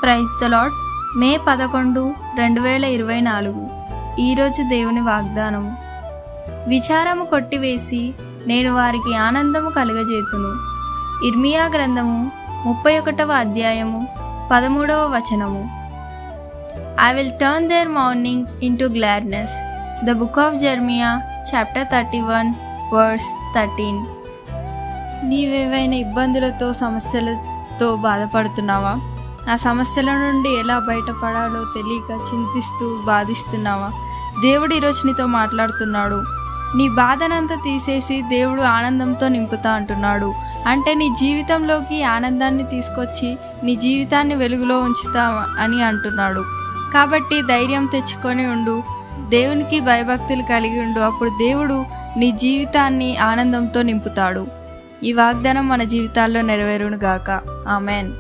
Praise the lord. మే 11, 2024. ఈరోజు దేవుని వాగ్దానము. విచారము కొట్టివేసి నేను వారికి ఆనందము కలుగజేతును. ఇర్మియా గ్రంథము 31వ అధ్యాయము 13వ వచనము. I will turn their mourning into gladness. The book of Jeremiah chapter 31 verse 13. నీవేవైనా ఇబ్బందులతో సమస్యలతో బాధపడుతున్నావా? ఆ సమస్యల నుండి ఎలా బయటపడాలో తెలియక చింతిస్తూ బాధిస్తున్నావా? దేవుడు ఈరోజు నీతో మాట్లాడుతున్నాడు. నీ బాధనంతా తీసేసి దేవుడు ఆనందంతో నింపుతా అంటున్నాడు. అంటే నీ జీవితంలోకి ఆనందాన్ని తీసుకొచ్చి నీ జీవితాన్ని వెలుగులో ఉంచుతా అని అంటున్నాడు. కాబట్టి ధైర్యం తెచ్చుకొని ఉండు, దేవునికి భయభక్తులు కలిగి ఉండు. అప్పుడు దేవుడు నీ జీవితాన్ని ఆనందంతో నింపుతాడు. ఈ వాగ్దానం మన జీవితాల్లో నెరవేరును గాక. ఆమెన్.